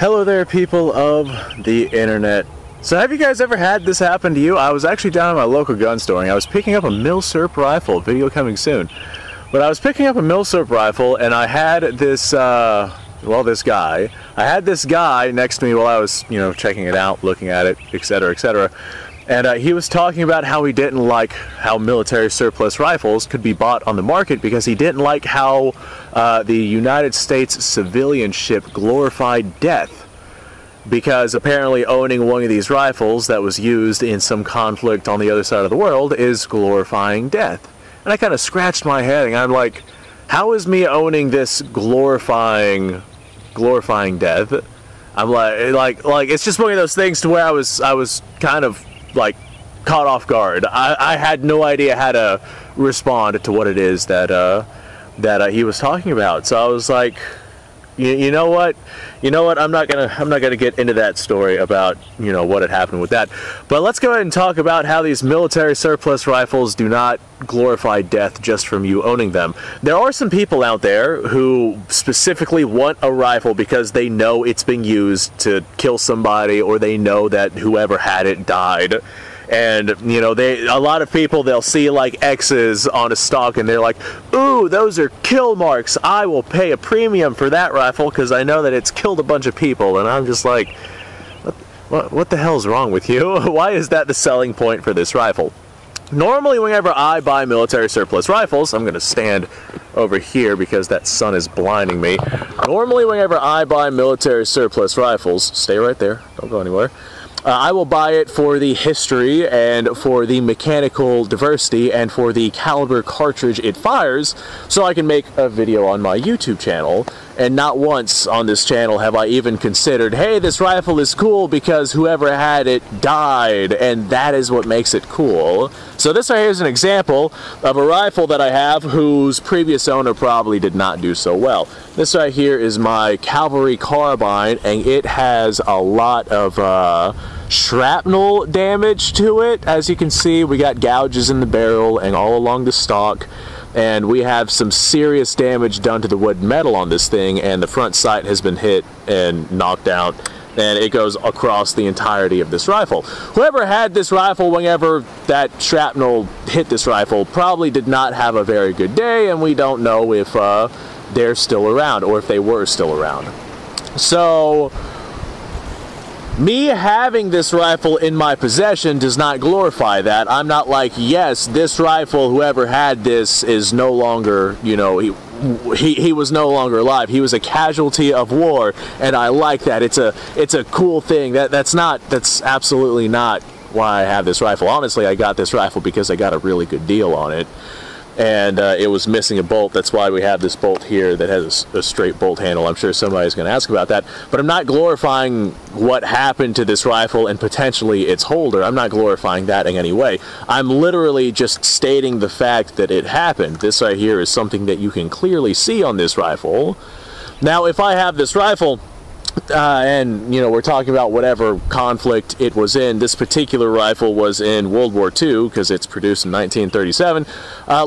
Hello there, people of the internet. So have you guys ever had this happen to you? I was actually down at my local gun store and I was picking up a Milsurp rifle, video coming soon. But I was picking up a Milsurp rifle and I had this, this guy. I had this guy next to me while I was, checking it out, looking at it, etc., etc. And he was talking about how he didn't like how military surplus rifles could be bought on the market because he didn't like how the United States civilian ship glorified death. Because apparently owning one of these rifles that was used in some conflict on the other side of the world is glorifying death. And I kind of scratched my head and I'm like, how is me owning this glorifying death? I'm like it's just one of those things to where I was kind of like caught off guard. I had no idea how to respond to what it is that he was talking about. So I was like, you know what? I'm not gonna get into that story about what had happened with that. But let's go ahead and talk about how these military surplus rifles do not glorify death just from you owning them. There are some people out there who specifically want a rifle because they know it's being used to kill somebody, or they know that whoever had it died. And, a lot of people, they'll see like X's on a stock and they're like, ooh, those are kill marks. I will pay a premium for that rifle because I know that it's killed a bunch of people. And I'm just like, what the hell's wrong with you? Why is that the selling point for this rifle? Normally, whenever I buy military surplus rifles, I'm going to stand over here because that sun is blinding me. Normally, whenever I buy military surplus rifles, stay right there, don't go anywhere. I will buy it for the history and for the mechanical diversity and for the caliber cartridge it fires, so I can make a video on my YouTube channel. And not once on this channel have I even considered, hey, this rifle is cool because whoever had it died, and that is what makes it cool. So this right here is an example of a rifle that I have whose previous owner probably did not do so well. This right here is my cavalry carbine, and it has a lot of shrapnel damage to it. As you can see, we got gouges in the barrel and all along the stock. And we have some serious damage done to the wood metal on this thing, and the front sight has been hit and knocked out, and it goes across the entirety of this rifle. Whoever had this rifle whenever that shrapnel hit this rifle probably did not have a very good day, and we don't know if they're still around or if they were still around. So me having this rifle in my possession does not glorify that. I'm not like, yes, this rifle, whoever had this is no longer, he was no longer alive. He was a casualty of war, and I like that. It's a cool thing. That's absolutely not why I have this rifle. Honestly, I got this rifle because I got a really good deal on it. And it was missing a bolt. That's why we have this bolt here that has a straight bolt handle. I'm sure somebody's going to ask about that. But I'm not glorifying what happened to this rifle and potentially its holder. I'm not glorifying that in any way. I'm literally just stating the fact that it happened. This right here is something that you can clearly see on this rifle. Now, if I have this rifle, and we're talking about whatever conflict it was in. This particular rifle was in World War II because it's produced in 1937.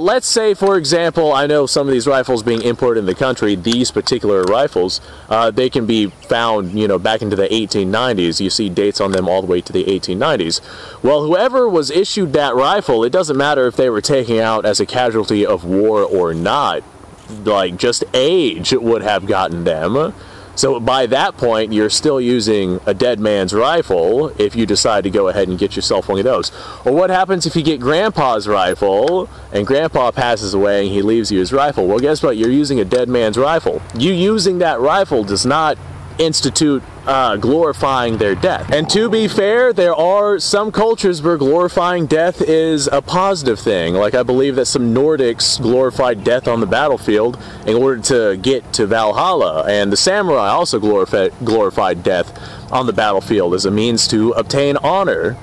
Let's say, for example, I know some of these rifles being imported in the country, these particular rifles, they can be found, back into the 1890s. You see dates on them all the way to the 1890s. Well, whoever was issued that rifle, it doesn't matter if they were taken out as a casualty of war or not. Like, just age would have gotten them. So by that point, you're still using a dead man's rifle if you decide to go ahead and get yourself one of those. Or what happens if you get Grandpa's rifle and Grandpa passes away and he leaves you his rifle? Well, guess what? You're using a dead man's rifle. You using that rifle does not institute glorifying their death. And to be fair, there are some cultures where glorifying death is a positive thing. Like, I believe that some Nordics glorified death on the battlefield in order to get to Valhalla, and the samurai also glorified death on the battlefield as a means to obtain honor.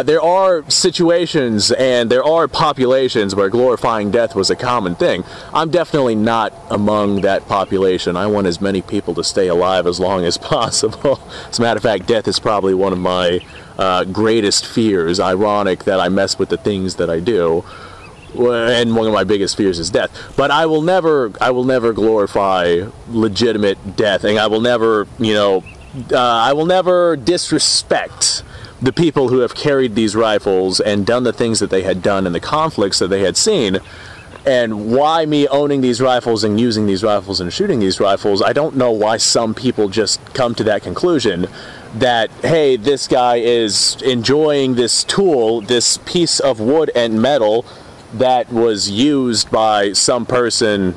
There are situations and there are populations where glorifying death was a common thing. I'm definitely not among that population. I want as many people to stay alive as long as possible. As a matter of fact, death is probably one of my greatest fears. Ironic that I mess with the things that I do. And one of my biggest fears is death. But I will never glorify legitimate death, and I will never, I will never disrespect the people who have carried these rifles and done the things that they had done in the conflicts that they had seen. And why me owning these rifles and using these rifles and shooting these rifles, I don't know why some people just come to that conclusion that, hey, this guy is enjoying this tool, this piece of wood and metal that was used by some person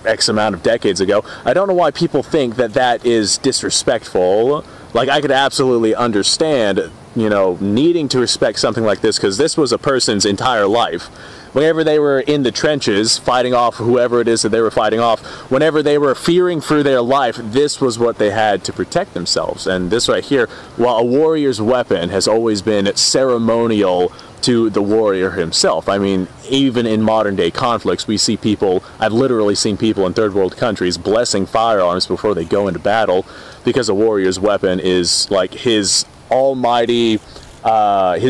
X amount of decades ago. I don't know why people think that that is disrespectful. Like, I could absolutely understand, you know, needing to respect something like this, because this was a person's entire life. Whenever they were in the trenches fighting off whoever it is that they were fighting off, whenever they were fearing for their life, this was what they had to protect themselves. And this right here, while a warrior's weapon has always been ceremonial to the warrior himself. I mean, even in modern day conflicts, we see people, I've literally seen people in third world countries blessing firearms before they go into battle, because a warrior's weapon is like his almighty, what's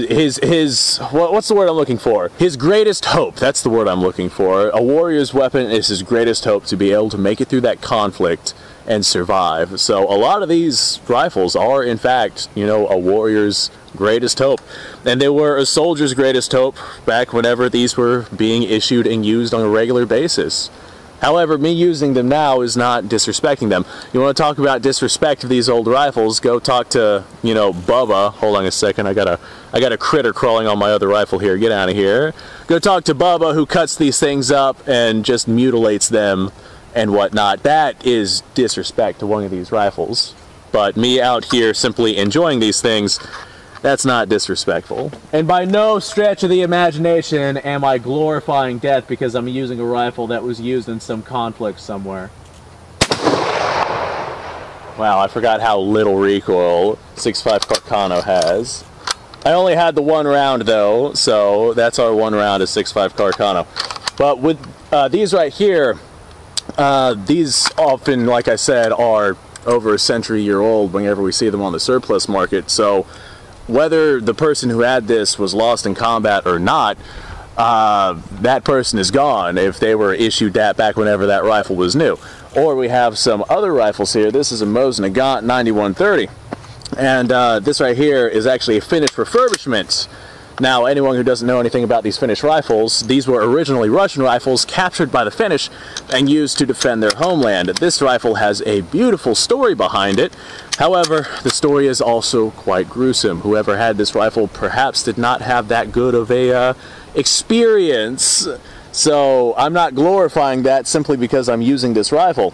the word I'm looking for? His greatest hope. That's the word I'm looking for. A warrior's weapon is his greatest hope to be able to make it through that conflict and survive. So a lot of these rifles are, in fact, you know, a warrior's greatest hope. And they were a soldier's greatest hope back whenever these were being issued and used on a regular basis. However, me using them now is not disrespecting them. You want to talk about disrespect of these old rifles, go talk to, you know, Bubba. Hold on a second, I got a critter crawling on my other rifle here. Get out of here. Go talk to Bubba, who cuts these things up and just mutilates them and whatnot. That is disrespect to one of these rifles. But me out here simply enjoying these things, that's not disrespectful. And by no stretch of the imagination am I glorifying death because I'm using a rifle that was used in some conflict somewhere. Wow, I forgot how little recoil 6.5 Carcano has. I only had the one round though, so that's our one round of 6.5 Carcano. But with these right here, these often, like I said, are over a century-year old whenever we see them on the surplus market. So whether the person who had this was lost in combat or not, that person is gone if they were issued that back whenever that rifle was new. Or we have some other rifles here. This is a Mosin Nagant 9130. And this right here is actually a Finnish refurbishment. Now, anyone who doesn't know anything about these Finnish rifles, these were originally Russian rifles captured by the Finnish and used to defend their homeland. This rifle has a beautiful story behind it. However, the story is also quite gruesome. Whoever had this rifle perhaps did not have that good of a experience. So I'm not glorifying that simply because I'm using this rifle.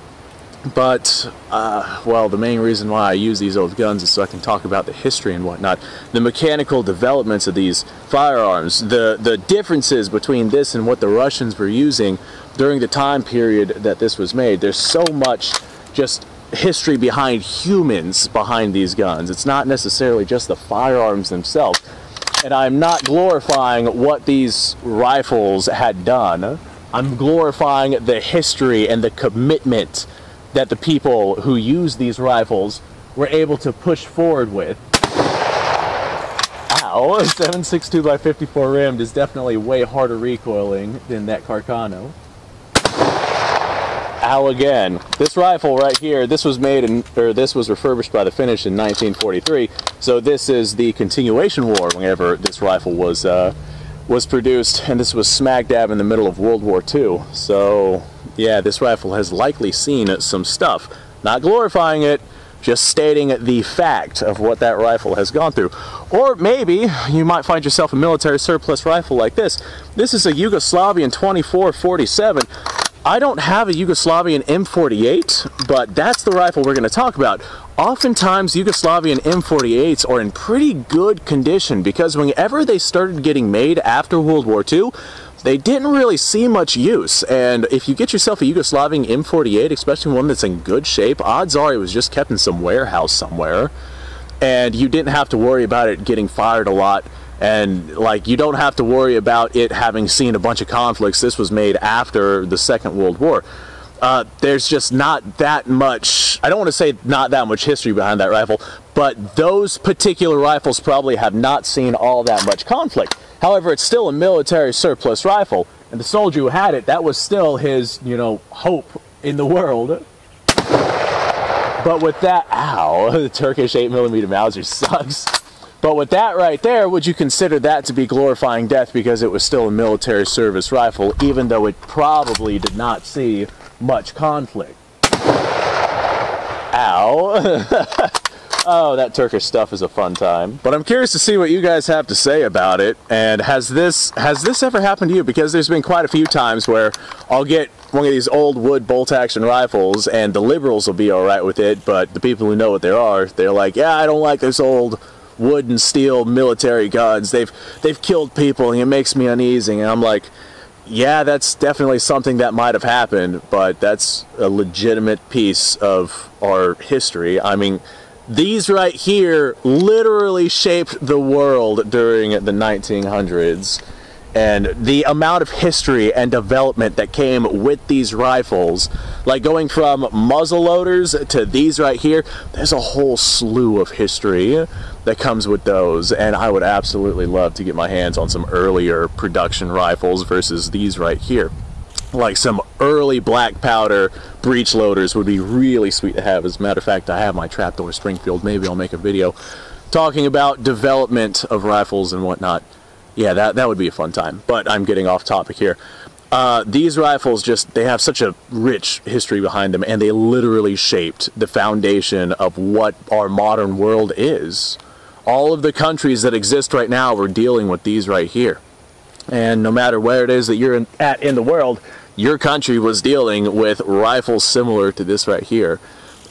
But, well, the main reason why I use these old guns is so I can talk about the history and whatnot. The mechanical developments of these firearms, the differences between this and what the Russians were using during the time period that this was made. There's so much just history behind humans behind these guns. It's not necessarily just the firearms themselves. And I'm not glorifying what these rifles had done. I'm glorifying the history and the commitment that the people who use these rifles were able to push forward with. Ow, 7.62 by 54 rimmed is definitely way harder recoiling than that Carcano. Ow again. This rifle right here, this was made in, or this was refurbished by the Finnish in 1943. So this is the continuation war whenever this rifle was produced, and this was smack dab in the middle of World War II. So yeah, this rifle has likely seen some stuff. Not glorifying it, just stating the fact of what that rifle has gone through. Or maybe you might find yourself a military surplus rifle like this. This is a Yugoslavian 2447. I don't have a Yugoslavian M48, but that's the rifle we're going to talk about. Oftentimes, Yugoslavian M48s are in pretty good condition because whenever they started getting made after World War II, they didn't really see much use. And if you get yourself a Yugoslavian M48, especially one that's in good shape, odds are it was just kept in some warehouse somewhere. And you didn't have to worry about it getting fired a lot. And like, you don't have to worry about it having seen a bunch of conflicts. This was made after the Second World War. There's just not that much, I don't want to say not that much history behind that rifle, but those particular rifles probably have not seen all that much conflict. However, it's still a military surplus rifle, and the soldier who had it, that was still his, you know, hope in the world. But with that, ow, the Turkish 8mm Mauser sucks. But with that right there, would you consider that to be glorifying death because it was still a military service rifle, even though it probably did not see much conflict? Ow. Oh, that Turkish stuff is a fun time. But I'm curious to see what you guys have to say about it. And has this ever happened to you? Because there's been quite a few times where I'll get one of these old wood bolt-action rifles and the liberals will be alright with it, but the people who know what they are, they're like, yeah, I don't like this old wood and steel military guns. They've killed people and it makes me uneasy. And I'm like, yeah, that's definitely something that might have happened, but that's a legitimate piece of our history. I mean, these right here literally shaped the world during the 1900s. And the amount of history and development that came with these rifles, like going from muzzle loaders to these right here, there's a whole slew of history that comes with those. And I would absolutely love to get my hands on some earlier production rifles versus these right here. Like some early black powder breech loaders would be really sweet to have. As a matter of fact, I have my trapdoor Springfield. Maybe I'll make a video talking about development of rifles and whatnot. Yeah, that would be a fun time, but I'm getting off topic here. These rifles they have such a rich history behind them, and they literally shaped the foundation of what our modern world is. All of the countries that exist right now are dealing with these right here. And no matter where it is that you're at in the world, your country was dealing with rifles similar to this right here.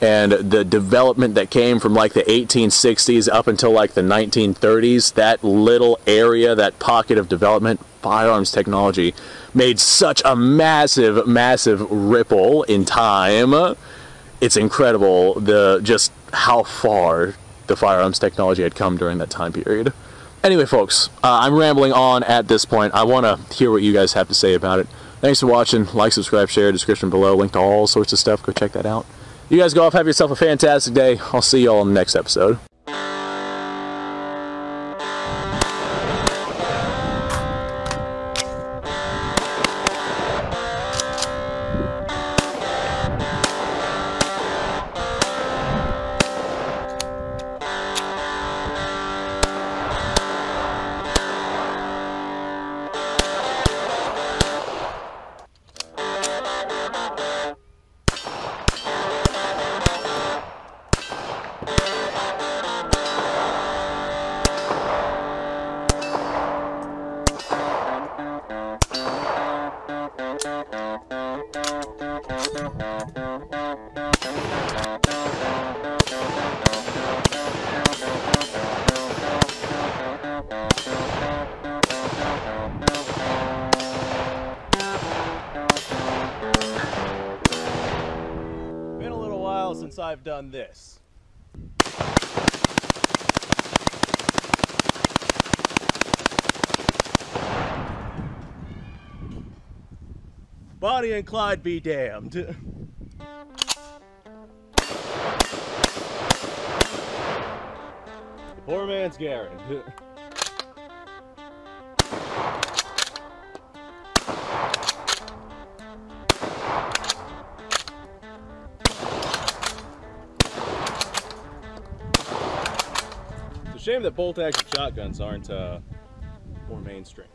And the development that came from like the 1860s up until like the 1930s, that little area, that pocket of development, firearms technology made such a massive, massive ripple in time. It's incredible just how far the firearms technology had come during that time period. Anyway, folks, I'm rambling on at this point. I want to hear what you guys have to say about it. Thanks for watching. Like, subscribe, share, description below. Link to all sorts of stuff. Go check that out. You guys go off, have yourself a fantastic day. I'll see you all in the next episode. Since I've done this. Bonnie and Clyde be damned. Poor man's Garrett. It's a shame that bolt-action shotguns aren't more mainstream.